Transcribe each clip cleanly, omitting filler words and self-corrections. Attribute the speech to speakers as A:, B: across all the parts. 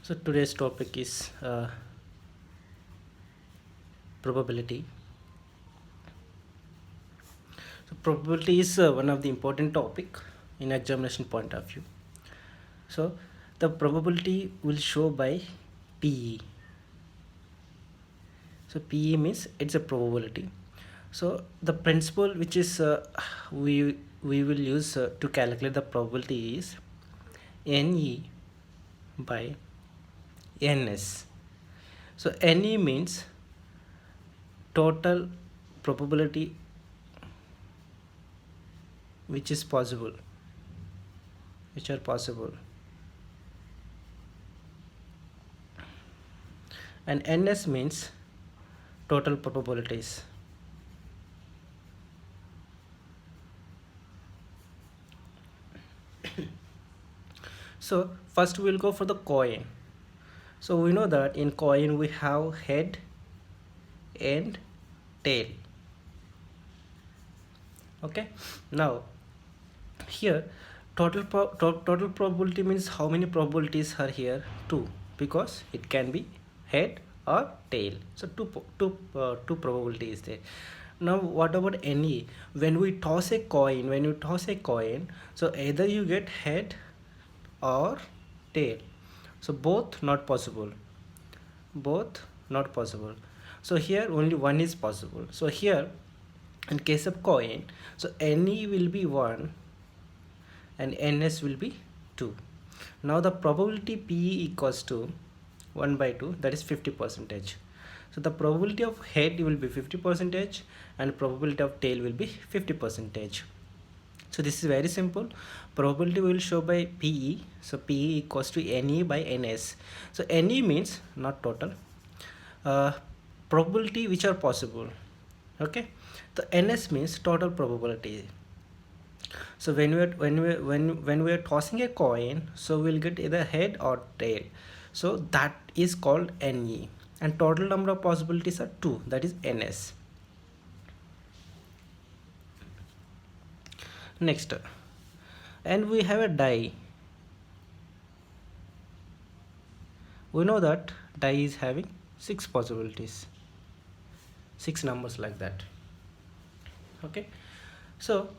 A: So today's topic is probability. So probability is one of the important topic in examination point of view. So the probability will show by PE. So PE means it's a probability. So the principle which is we will use to calculate the probability is NE by NS. So NE means total probability which is possible, which are possible, and NS means total probabilities. So first we'll go for the coin. So we know that in coin we have head and tail. Okay, now here total probability means how many probabilities are here? Two, because it can be head or tail. So two probability is there. Now what about NE? When we toss a coin, so either you get head or tail. So both not possible, both not possible. So here only one is possible. So here in case of coin, so NE will be 1 and NS will be 2. Now the probability PE equals to 1 by 2, that is 50 percentage. So the probability of head will be 50 percentage and probability of tail will be 50 percentage. So this is very simple. Probability will show by PE. So PE equals to NE by NS. So NE means not total. Probability which are possible. Okay. The NS means total probability. So when we are tossing a coin, so we'll get either head or tail. So that is called NE. And total number of possibilities are 2. That is NS. Next, and we have a die. We know that die is having 6 possibilities, 6 numbers like that. Okay, so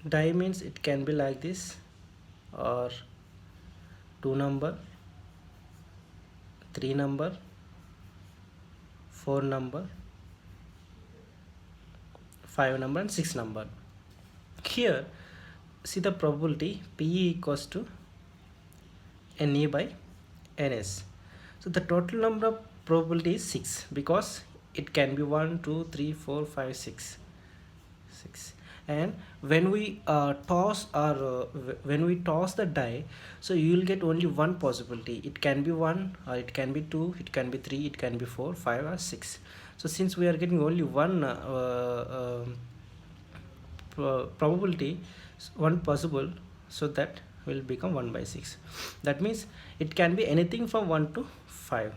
A: die means it can be like this, or 2 number, 3 number, 4 number, 5 number and 6 number. Here see the probability PE equals to NE by NS. So the total number of probability is 6, because it can be 1 2 3 4 5 6. And when we toss the die, so you will get only one possibility. It can be 1 or it can be 2, it can be 3, it can be 4 5 or 6. So since we are getting only one probability, one possible, so that will become 1 by 6. That means it can be anything from 1 to 5.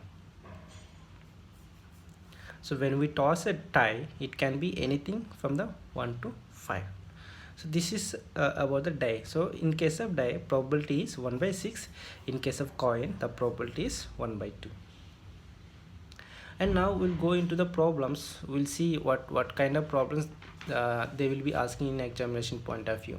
A: So when we toss a die, it can be anything from the 1 to 5. So this is about the die. So in case of die, probability is 1 by 6. In case of coin, the probability is 1 by 2. And now we'll go into the problems. We'll see what kind of problems they will be asking in examination point of view.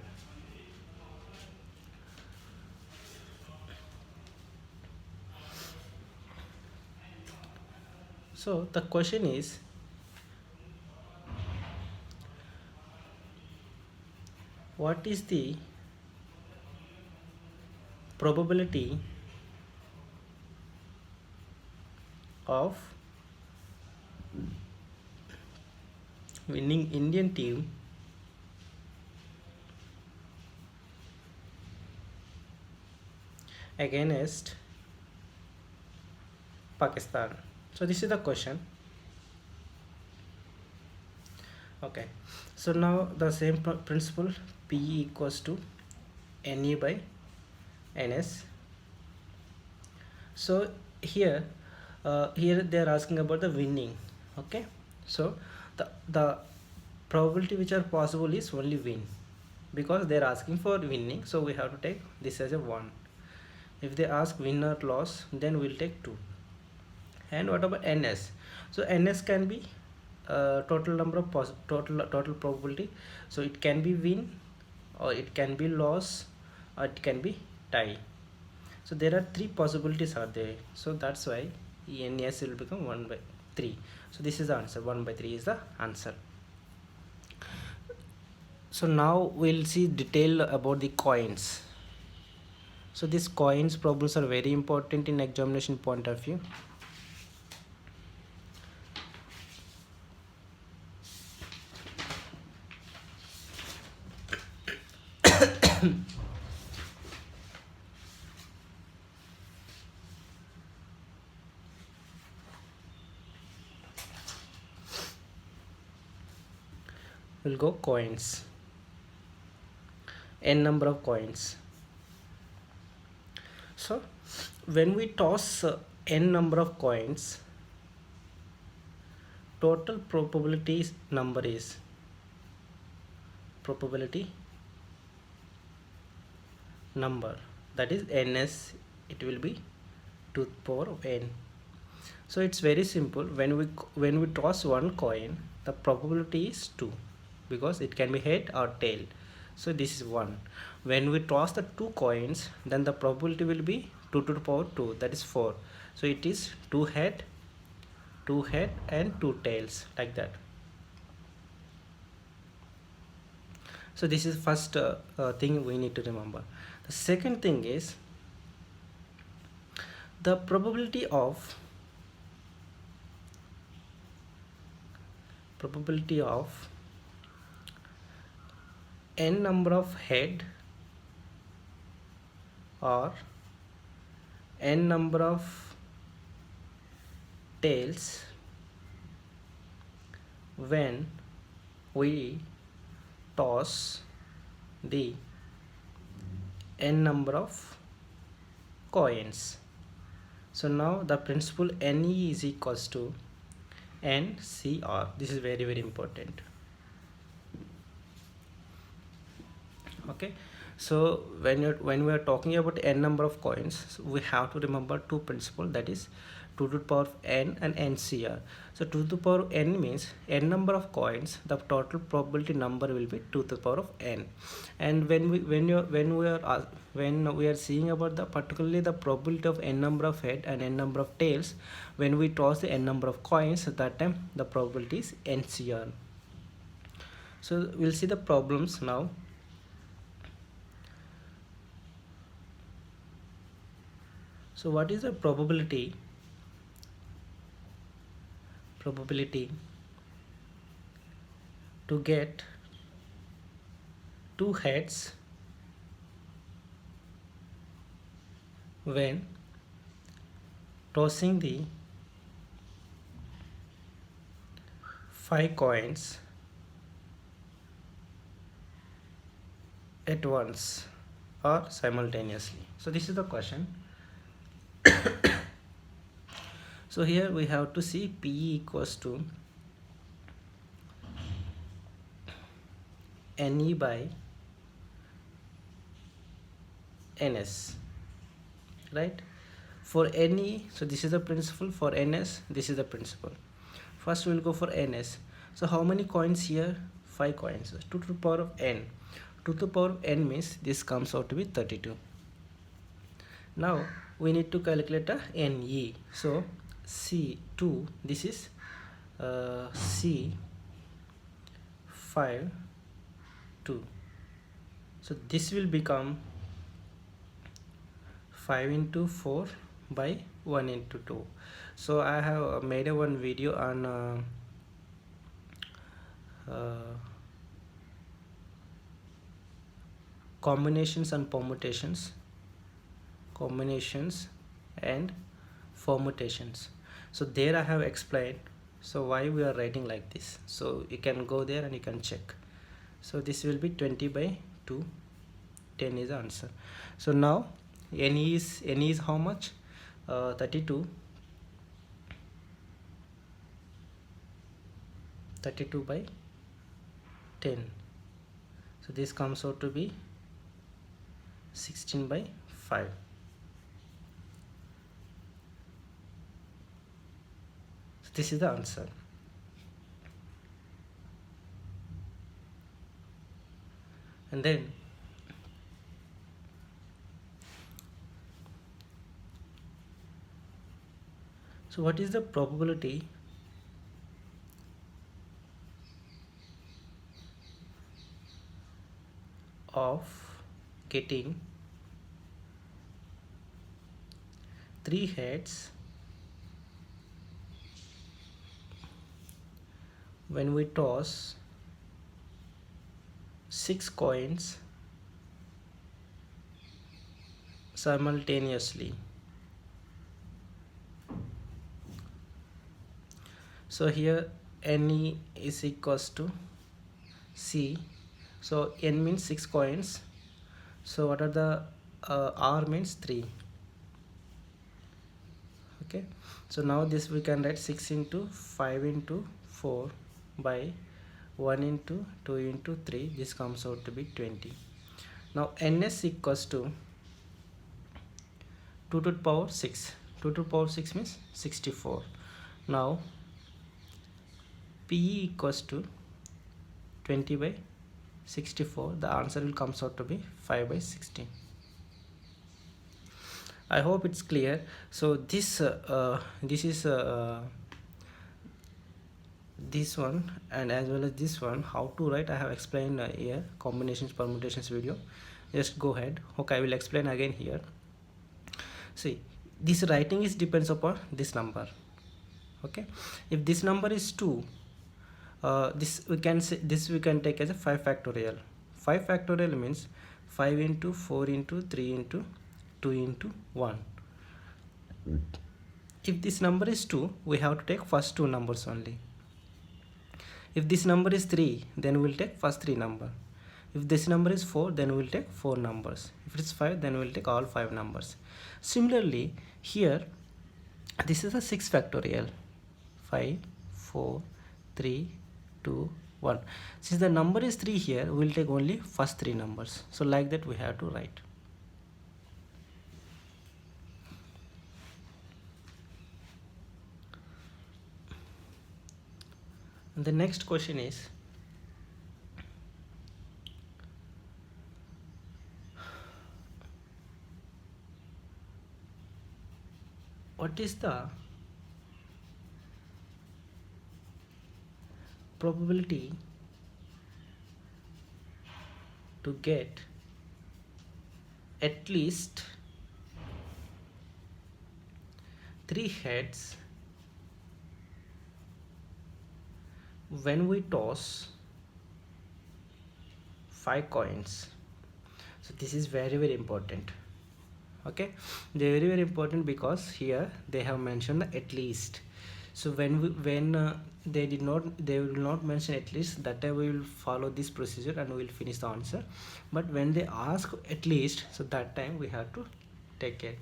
A: So the question is, what is the probability of winning Indian team against Pakistan? So this is the question. Okay, so now the same principle, PE equals to NE by NS. So here they are asking about the winning. Okay, so the probability which are possible is only win. because they're asking for winning, so we have to take this as a 1. If they ask win or loss, then we'll take 2. And what about ns? So ns can be total number of total probability, so it can be win, or it can be loss, or it can be tie. So there are 3 possibilities are there, so that's why ns will become 1 by 3. So this is the answer, 1 by 3 is the answer. So now we'll see detail about the coins. So these coins problems are very important in examination point of view. We'll go coins, n number of coins. So when we toss n number of coins, total probability number is probability number, that is ns, it will be 2 to the power of n. So it's very simple. When we toss one coin, the probability is 2 because it can be head or tail. So this is 1. When we toss the 2 coins, then the probability will be 2 to the power 2, that is 4. So it is 2 head and 2 tails, like that. So this is first thing we need to remember. The second thing is the probability of n number of head or n number of tails when we toss the n number of coins. So now the principle NE is equals to NCR. This is very, very important. Okay, so when we are talking about n number of coins, so we have to remember 2 principles, that is 2 to the power of n and NCR. So 2 to the power of n means n number of coins, the total probability number will be 2 to the power of n. And when we are seeing about the particularly the probability of n number of head and n number of tails, when we toss the n number of coins, at that time the probability is NCR. So we'll see the problems now. So what is the probability to get 2 heads when tossing the 5 coins at once or simultaneously? So this is the question. So here we have to see PE equals to NE by NS, right? For NE, so this is the principle. For NS, this is the principle. First we'll go for NS. So how many coins here? 5 coins. 2 to the power of n. 2 to the power of n means this comes out to be 32. Now we need to calculate a NE. So C2, this is C5 2. So this will become 5 into 4 by 1 into 2. So I have made a one video on combinations and permutations, so there I have explained so why we are writing like this. So you can go there and you can check. So this will be 20 by 2, 10 is the answer. So now NE is how much? 32 by 10. So this comes out to be 16 by 5. So this is the answer. And then so what is the probability of getting 3 heads when we toss 6 coins simultaneously? So here N is equals to C. So N means 6 coins. So what are the R means 3. Okay, so now this we can write 6 into 5 into 4 by 1 into 2 into 3. This comes out to be 20. Now Ns equals to 2 to the power 6. 2 to the power 6 means 64. Now PE equals to 20 by 64. The answer will comes out to be 5 by 16. I hope it's clear. So this is this one and as well as this one, how to write I have explained here, combinations permutations video. Just go ahead. Okay, I will explain again here. See, this writing is depends upon this number. Okay, if this number is 2, this we can say, this we can take as a 5 factorial. 5 factorial means 5 into 4 into 3 into 2 into 1. If this number is 2, we have to take first 2 numbers only. If this number is 3, then we'll take first 3 number. If this number is 4, then we'll take 4 numbers. If it's 5, then we'll take all 5 numbers. Similarly, here this is a 6 factorial. 5, 4, 3, 2, 1. Since the number is 3 here, we'll take only first 3 numbers. So like that we have to write. And the next question is, what is the probability to get at least 3 heads when we toss 5 coins? So this is very important. Okay, they're very important because here they have mentioned at least. So when they will not mention at least, that time we will follow this procedure and we will finish the answer. But when they ask at least, so that time we have to take care.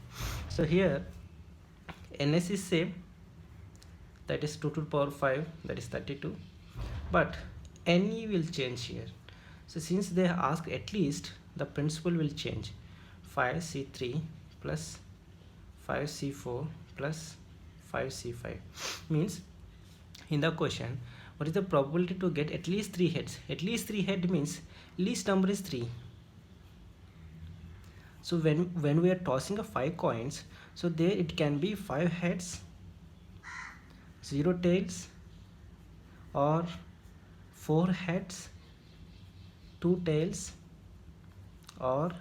A: So here Ns is same, that is 2 to the power 5, that is 32, but Ne will change here. So since they ask at least, the principle will change. 5c3 plus 5c4 plus 5c5 means in the question, what is the probability to get at least 3 heads? At least 3 head means least number is 3. So when we are tossing a 5 coins, so there it can be 5 heads, 0 tails, or 4 heads, 2 tails, or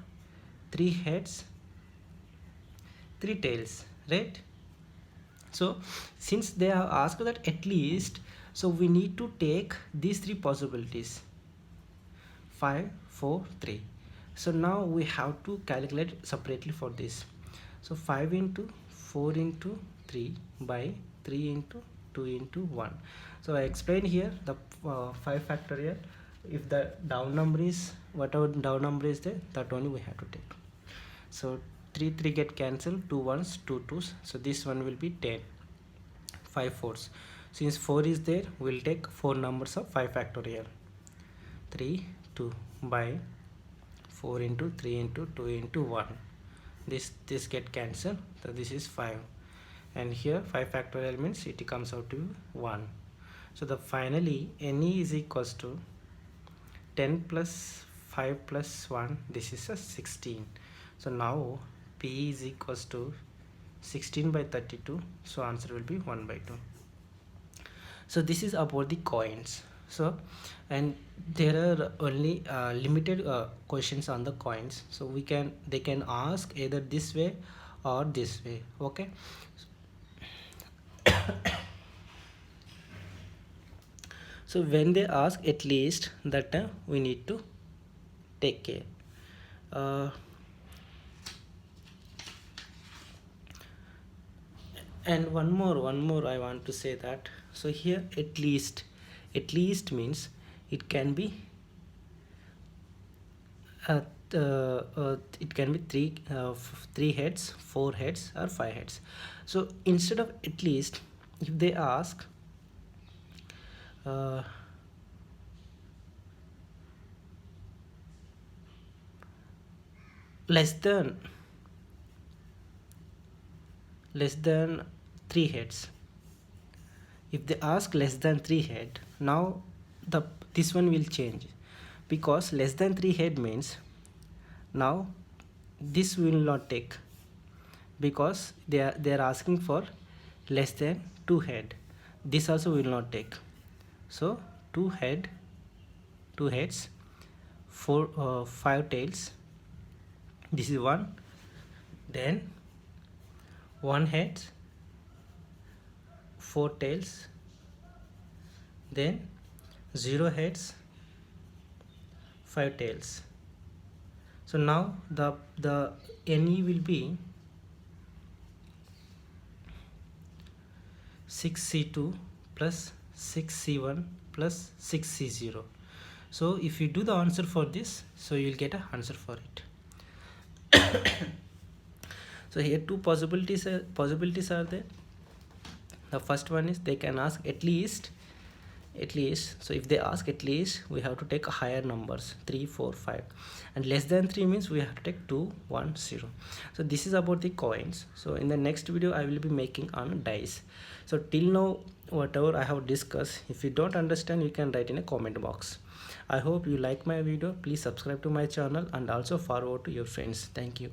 A: 3 heads, 3 tails, right? So since they have asked that at least, so we need to take these 3 possibilities, 5, 4, 3. So now we have to calculate separately for this. So 5 into 4 into 3 by 3 into 2 into 1. So I explained here the 5 factorial. If the down number is, whatever down number is there, that only we have to take. So 3 get cancelled, 2 1s, 2 2s. So this one will be 10, 5 4s. Since 4 is there, we'll take 4 numbers of 5 factorial. 3 2 by 4 into 3 into 2 into 1. This get cancelled, so this is 5, and here 5 factorial means it comes out to 1. So the finally NE is equals to 10 plus 5 plus 1, this is a 16. So now P is equals to 16 by 32, so answer will be 1 by 2. So this is about the coins. So, and there are only limited questions on the coins, so they can ask either this way or this way. Okay. So when they ask, at least that time we need to take care. And one more I want to say that, so here at least means it can be it can be three heads, 4 heads, or 5 heads. So instead of at least, if they ask less than 3 heads, if they ask less than 3 head, now this one will change, because less than 3 head means now this will not take, because they are asking for less than 2 head, this also will not take. So 2 heads, 5 tails, this is 1, then 1 head, 4 tails, then 0 heads, 5 tails. So now the NE will be 6C2 plus 6C1 plus 6C0. So if you do the answer for this, so you will get an answer for it. So here two possibilities are there. The first one is they can ask at least. So if they ask at least, we have to take higher numbers, 3, 4, 5, and less than 3 means we have to take 2, 1, 0. So this is about the coins. So in the next video I will be making on dice. So till now whatever I have discussed, if you don't understand, you can write in a comment box. I hope you like my video. Please subscribe to my channel and also forward to your friends. Thank you.